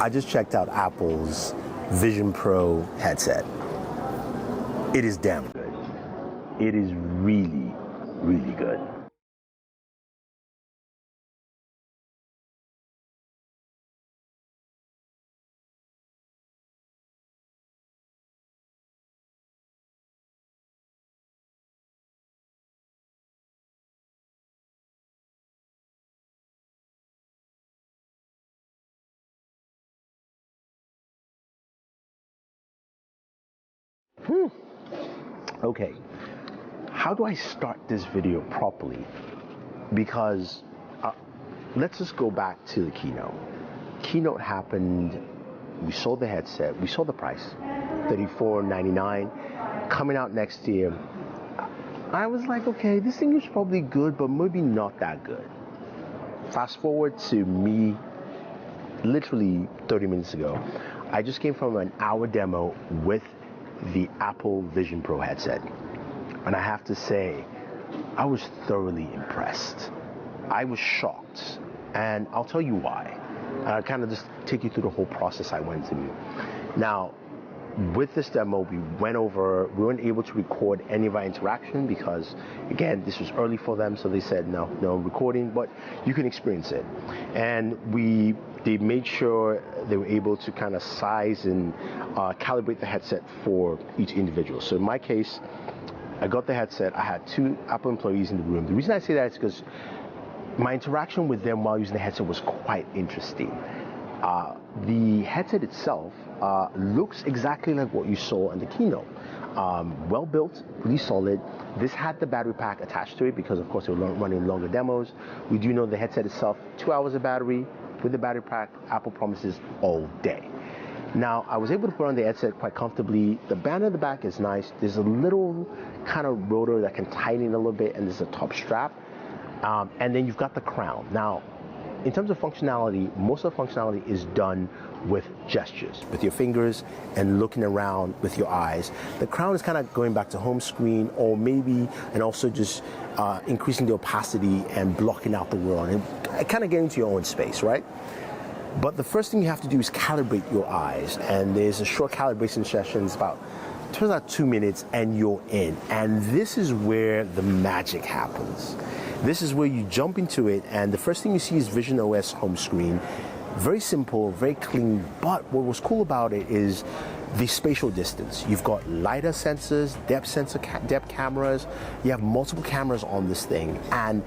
I just checked out Apple's Vision Pro headset. It is damn good. It is really, really good. Okay, how do I start this video properly? Because let's just go back to the keynote. Keynote happened, we saw the headset, we saw the price, $34.99, coming out next year. I was like, okay, this thing is probably good, but maybe not that good. Fast forward to me, literally 30 minutes ago, I just came from an hour demo with the Apple Vision Pro headset. And I have to say, I was thoroughly impressed. I was shocked. And I'll tell you why. I'll kind of just take you through the whole process I went through. Now, with this demo, we weren't able to record any of our interaction because, again, this was early for them, so they said no recording, but you can experience it. And they made sure they were able to kind of size and calibrate the headset for each individual. So in my case, I got the headset. I had 2 Apple employees in the room. The reason I say that is because my interaction with them while using the headset was quite interesting. The headset itself looks exactly like what you saw in the keynote. Well built, really solid. This had the battery pack attached to it because, of course, they were running longer demos. We do know the headset itself, 2 hours of battery. With the battery pack, Apple promises all day. Now, I was able to put on the headset quite comfortably. The band at the back is nice. There's a little kind of rotor that can tighten it a little bit, and there's a top strap. And then you've got the crown. Now, in terms of functionality, most of the functionality is done with gestures, with your fingers and looking around with your eyes. The crown is kind of going back to home screen, or maybe, and also just increasing the opacity and blocking out the world and kind of getting to your own space, right? But the first thing you have to do is calibrate your eyes, and there's a short calibration session. It's turns out 2 minutes, and you're in. And this is where the magic happens. This is where you jump into it, and the first thing you see is Vision OS home screen. Very simple, very clean, but what was cool about it is the spatial distance. You've got LiDAR sensors, depth cameras. You have multiple cameras on this thing, and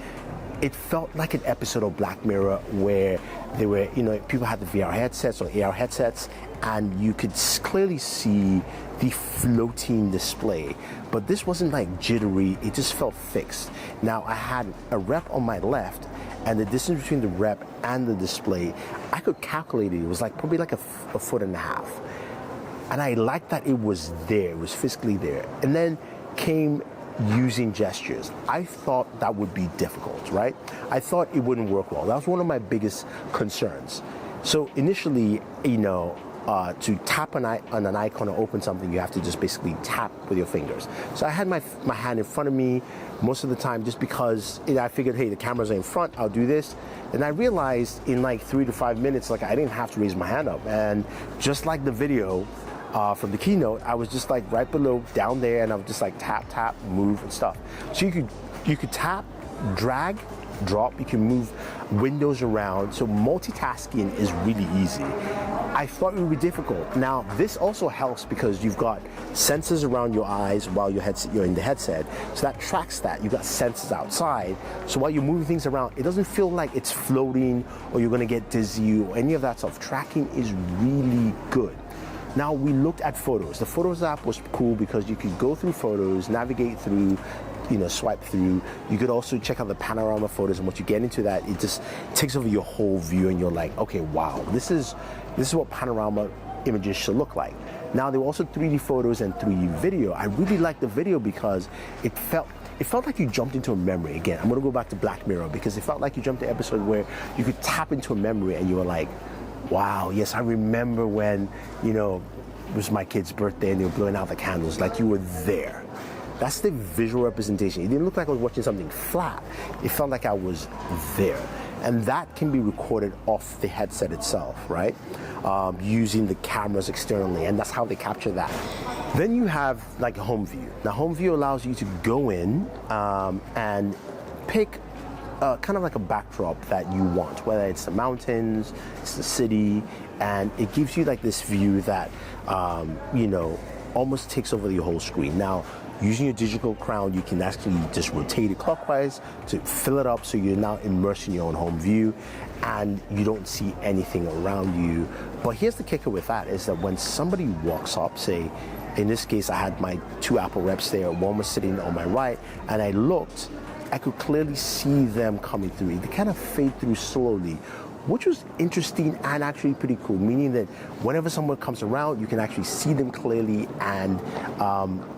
it felt like an episode of Black Mirror where there were, people had the VR headsets or AR headsets, and you could clearly see the floating display. But this wasn't like jittery, it just felt fixed. Now, I had a rep on my left, and the distance between the rep and the display, I could calculate it. It was probably like a 1.5 foot. And I liked that it was there, it was physically there. And then came using gestures. I thought that would be difficult, right? I thought it wouldn't work well. That was one of my biggest concerns. So initially, to tap on an icon or open something, you have to just basically tap with your fingers. So I had my hand in front of me most of the time just because I figured, hey, the cameras are in front, I'll do this. And I realized in 3 to 5 minutes, I didn't have to raise my hand up. And just like the video, from the keynote, I was just right below, down there, and I was just tap, tap, move and stuff. So you could tap, drag, drop, you can move windows around. So multitasking is really easy. I thought it would be difficult. Now, this also helps because you've got sensors around your eyes while you're in the headset. So that tracks that. You've got sensors outside. So while you're moving things around, it doesn't feel like it's floating or you're gonna get dizzy or any of that stuff. Tracking is really good. Now, we looked at photos. The Photos app was cool because you could go through photos, navigate through, swipe through. You could also check out the panorama photos, and once you get into that, it just takes over your whole view, and you're like, okay, wow, this is what panorama images should look like. Now, there were also 3D photos and 3D video. I really liked the video because it felt like you jumped into a memory. Again, I'm gonna go back to Black Mirror because it felt like you jumped to an episode where you could tap into a memory and you were like, wow, yes, I remember when, it was my kid's birthday and they were blowing out the candles, you were there. That's the visual representation. It didn't look like I was watching something flat. It felt like I was there. and that can be recorded off the headset itself, right? Using the cameras externally, and that's how they capture that. Then you have like a home view. Now, home view allows you to go in and pick kind of like a backdrop that you want, whether it's the mountains, it's the city, and it gives you like this view that, you know, almost takes over the whole screen. Now, using your digital crown, you can actually just rotate it clockwise to fill it up so you're now immersed in your own home view and you don't see anything around you. But here's the kicker with that is that when somebody walks up, say, in this case, I had my two Apple reps there, one was sitting on my right, and I looked, I could clearly see them coming through. They kind of fade through slowly, which was interesting and actually pretty cool, meaning that whenever someone comes around, you can actually see them clearly, and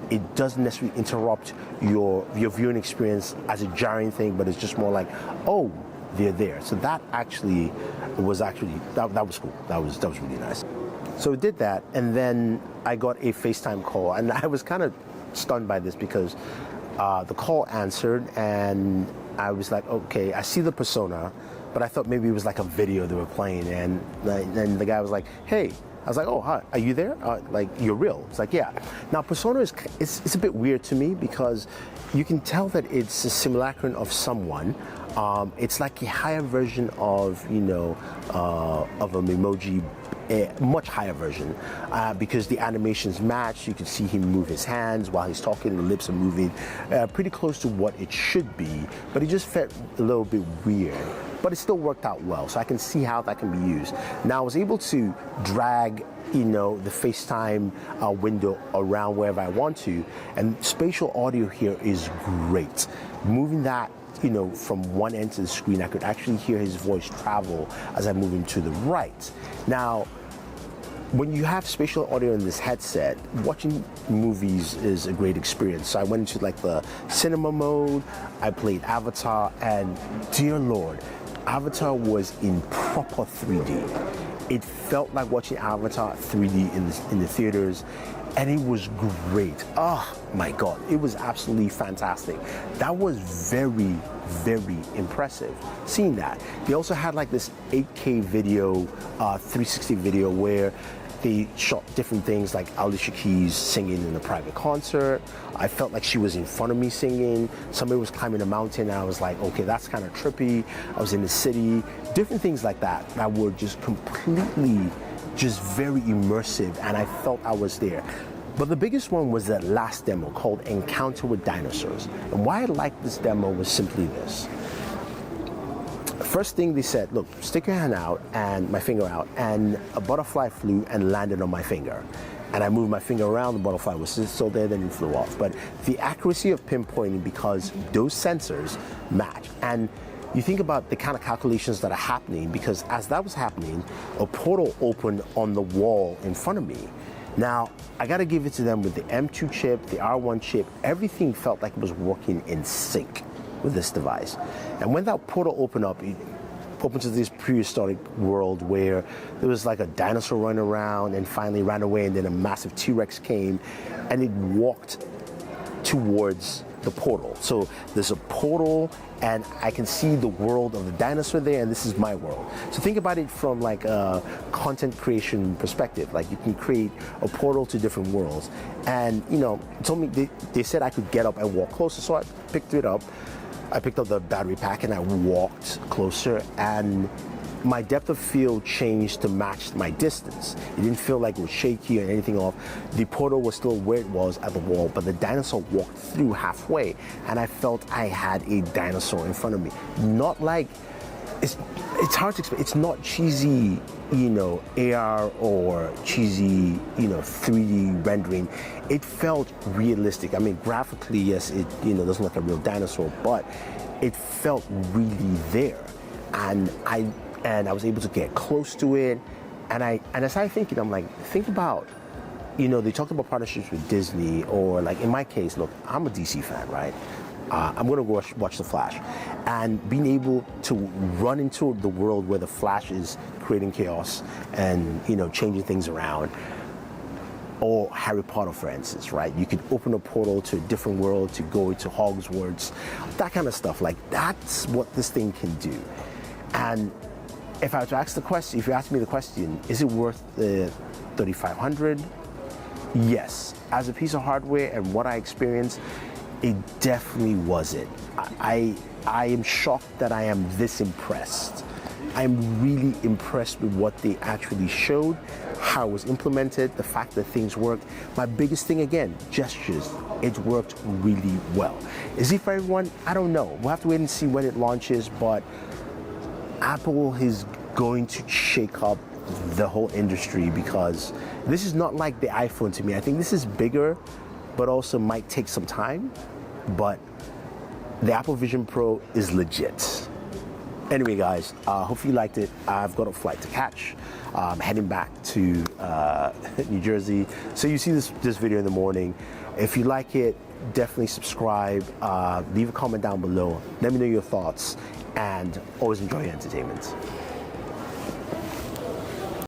it doesn't necessarily interrupt your viewing experience as a jarring thing, but it's just more like, oh, they're there. So that actually was that was cool. That was really nice. So we did that, and then I got a FaceTime call, and I was kind of stunned by this because the call answered, and I was like, okay, I see the persona, but I thought maybe it was like a video they were playing, and then the guy was like, hey. I was like, oh, hi, are you there? Like, you're real? It's like, yeah. Now, persona it's a bit weird to me because you can tell that it's a simulacrum of someone. It's like a higher version of, you know, of an emoji, a much higher version, because the animations match. You can see him move his hands while he's talking, the lips are moving, pretty close to what it should be, but it just felt a little bit weird. But it still worked out well, so I can see how that can be used. Now, I was able to drag, you know, the FaceTime window around wherever I want to, and spatial audio here is great. Moving that, you know, from one end to the screen, I could actually hear his voice travel as I move him to the right. Now, when you have spatial audio in this headset, watching movies is a great experience. So I went into like the cinema mode, I played Avatar, and dear Lord, Avatar was in proper 3D. It felt like watching Avatar 3D in the theaters, and it was great. Oh my God, it was absolutely fantastic. That was very, very impressive, seeing that. They also had like this 8K video, 360 video where they shot different things like Alicia Keys singing in a private concert. I felt like she was in front of me singing. Somebody was climbing a mountain and I was like, okay, that's kind of trippy. I was in the city, different things like that that were just completely just very immersive, and I felt I was there. But the biggest one was that last demo called Encounter with Dinosaurs. And why I liked this demo was simply this. First thing they said, look, stick your hand out and my finger out, and a butterfly flew and landed on my finger. And I moved my finger around, the butterfly was still there, then it flew off. But the accuracy of pinpointing, because those sensors match. And you think about the kind of calculations that are happening, because as that was happening, a portal opened on the wall in front of me. Now, I gotta give it to them with the M2 chip, the R1 chip, everything felt like it was working in sync with this device. And when that portal opened up, it opened to this prehistoric world where there was like a dinosaur running around and finally ran away, and then a massive T-Rex came and it walked towards the portal. So there's a portal and I can see the world of the dinosaur there, and this is my world. So think about it from like a content creation perspective. Like you can create a portal to different worlds. And you know, told me they said I could get up and walk closer, so I picked it up. I picked up the battery pack and I walked closer, and my depth of field changed to match my distance. It didn't feel like it was shaky or anything off. The portal was still where it was at the wall, but the dinosaur walked through halfway, and I felt I had a dinosaur in front of me. Not like, it's hard to explain. It's not cheesy, you know, AR or cheesy, you know, 3D rendering. It felt realistic. I mean, graphically, yes, it, you know, doesn't look like a real dinosaur, but it felt really there. And I was able to get close to it, and I started thinking, I'm like, think about, you know, they talked about partnerships with Disney, or like in my case, look, I'm a DC fan, right? I'm gonna go watch The Flash, and being able to run into the world where the Flash is creating chaos and, you know, changing things around. Or Harry Potter, for instance, right? You could open a portal to a different world to go into Hogwarts, that kind of stuff. Like, that's what this thing can do. And if I were to ask the question, if you ask me the question, is it worth the $3,500? Yes. As a piece of hardware and what I experienced, it definitely was it. I am shocked that I am this impressed. I'm really impressed with what they actually showed, how it was implemented, the fact that things worked. My biggest thing, again, gestures. It worked really well. Is it for everyone? I don't know. We'll have to wait and see when it launches, but Apple is going to shake up the whole industry, because this is not like the iPhone to me. I think this is bigger, but also might take some time. But the Apple Vision Pro is legit. Anyway, guys, hopefully you liked it. I've got a flight to catch. Heading back to New Jersey. So you see this video in the morning. If you like it, definitely subscribe. Leave a comment down below. Let me know your thoughts, and always enjoy your entertainment.